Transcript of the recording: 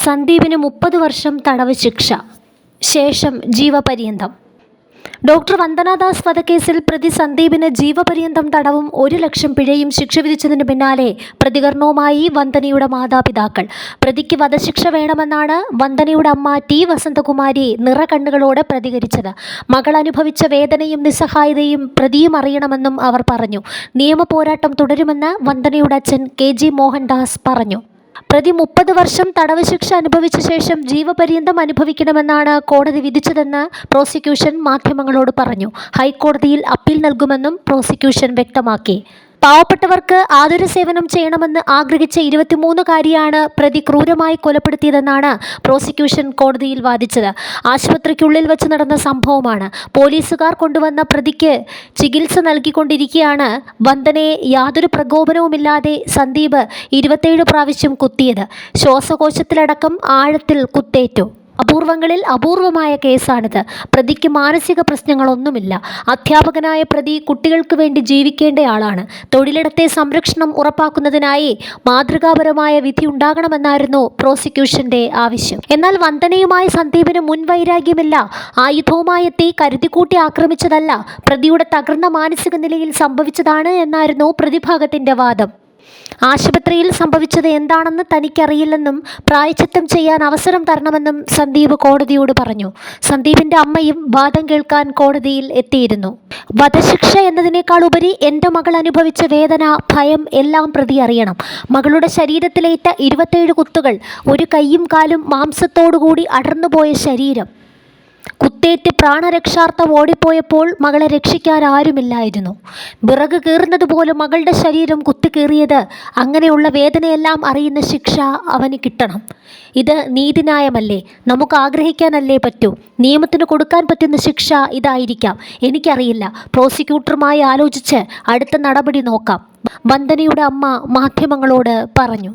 സന്ദീപിന് 30 വർഷം തടവ് ശിക്ഷ, ശേഷം ജീവപര്യന്തം. ഡോക്ടർ വന്ദനാദാസ് വധക്കേസിൽ പ്രതി സന്ദീപിന് ജീവപര്യന്തം തടവും 1 ലക്ഷം പിഴയും ശിക്ഷ വിധിച്ചതിന് പിന്നാലെ പ്രതികരണവുമായി വന്ദനയുടെ മാതാപിതാക്കൾ. പ്രതിക്ക് വധശിക്ഷ വേണമെന്നാണ് വന്ദനയുടെ അമ്മ ടി വസന്തകുമാരി നിറകണ്ണുകളോടെ പ്രതികരിച്ചത്. മകൾ അനുഭവിച്ച വേദനയും നിസ്സഹായതയും പ്രതിയും അറിയണമെന്നും അവർ പറഞ്ഞു. നിയമ പോരാട്ടം തുടരുമെന്ന് വന്ദനയുടെ അച്ഛൻ KG മോഹൻദാസ് പറഞ്ഞു. പ്രതി 30 വർഷം തടവ് ശിക്ഷ അനുഭവിച്ച ശേഷം ജീവപര്യന്തം അനുഭവിക്കണമെന്നാണ് കോടതി വിധിച്ചതെന്ന് പ്രോസിക്യൂഷൻ മാധ്യമങ്ങളോട് പറഞ്ഞു. ഹൈക്കോടതിയിൽ അപ്പീൽ നൽകുമെന്നും പ്രോസിക്യൂഷൻ വ്യക്തമാക്കി. പാവപ്പെട്ടവർക്ക് ആതുര സേവനം ചെയ്യണമെന്ന് ആഗ്രഹിച്ച 23-കാരിയാണ് പ്രതി ക്രൂരമായി കൊലപ്പെടുത്തിയതെന്നാണ് പ്രോസിക്യൂഷൻ കോടതിയിൽ വാദിച്ചത്. ആശുപത്രിക്കുള്ളിൽ വെച്ച് നടന്ന സംഭവമാണ്. പോലീസുകാർ കൊണ്ടുവന്ന പ്രതിക്ക് ചികിത്സ നൽകിക്കൊണ്ടിരിക്കെയാണ് വന്ദനയെ യാതൊരു പ്രകോപനവുമില്ലാതെ സന്ദീപ് 27 പ്രാവശ്യം കുത്തിയത്. ശ്വാസകോശത്തിലടക്കം ആഴത്തിൽ കുത്തേറ്റു. അപൂർവങ്ങളിൽ അപൂർവമായ കേസാണിത്. പ്രതിക്ക് മാനസിക പ്രശ്നങ്ങളൊന്നുമില്ല. അധ്യാപകനായ പ്രതി കുട്ടികൾക്ക് വേണ്ടി ജീവിക്കേണ്ടയാളാണ്. തൊഴിലിടത്തെ സംരക്ഷണം ഉറപ്പാക്കുന്നതിനായി മാതൃകാപരമായ വിധി ഉണ്ടാകണമെന്നായിരുന്നു പ്രോസിക്യൂഷന്റെ ആവശ്യം. എന്നാൽ വന്ദനയുമായി സന്ദീപിന് മുൻവൈരാഗ്യമില്ല. ആയുധവുമായി എത്തി കരുതിക്കൂട്ടി ആക്രമിച്ചതല്ല, പ്രതിയുടെ തകർന്ന മാനസിക നിലയിൽ സംഭവിച്ചതാണ് എന്നായിരുന്നു പ്രതിഭാഗത്തിന്റെ വാദം. ആശുപത്രിയിൽ സംഭവിച്ചത് എന്താണെന്ന് തനിക്കറിയില്ലെന്നും പ്രായശ്ചിത്തം ചെയ്യാൻ അവസരം തരണമെന്നും സന്ദീപ് കോടതിയോട് പറഞ്ഞു. സന്ദീപിന്റെ അമ്മയും വാദം കേൾക്കാൻ കോടതിയിൽ എത്തിയിരുന്നു. വധശിക്ഷ എന്നതിനേക്കാൾ ഉപരി എൻ്റെ മകൾ അനുഭവിച്ച വേദന, ഭയം എല്ലാം പ്രതി അറിയണം. മകളുടെ ശരീരത്തിലേറ്റ 27 കുത്തുകൾ, ഒരു കൈയും കാലും മാംസത്തോടുകൂടി അടർന്നുപോയ ശരീരം, കുത്തേറ്റ് പ്രാണരക്ഷാർത്ഥം ഓടിപ്പോയപ്പോൾ മകളെ രക്ഷിക്കാൻ ആരുമില്ലായിരുന്നു. വിറക് കീറുന്നതുപോലെ മകളുടെ ശരീരം കുത്തിക്കീറിയത്. അങ്ങനെയുള്ള വേദനയെല്ലാം അറിയുന്ന ശിക്ഷ അവന് കിട്ടണം. ഇത് നീതിന്യായമല്ലേ? നമുക്ക് ആഗ്രഹിക്കാനല്ലേ പറ്റൂ? നിയമത്തിന് കൊടുക്കാൻ പറ്റുന്ന ശിക്ഷ ഇതായിരിക്കാം. എനിക്കറിയില്ല. പ്രോസിക്യൂട്ടറുമായി ആലോചിച്ച് അടുത്ത നടപടി നോക്കാം, വന്ദനയുടെ അമ്മ മാധ്യമങ്ങളോട് പറഞ്ഞു.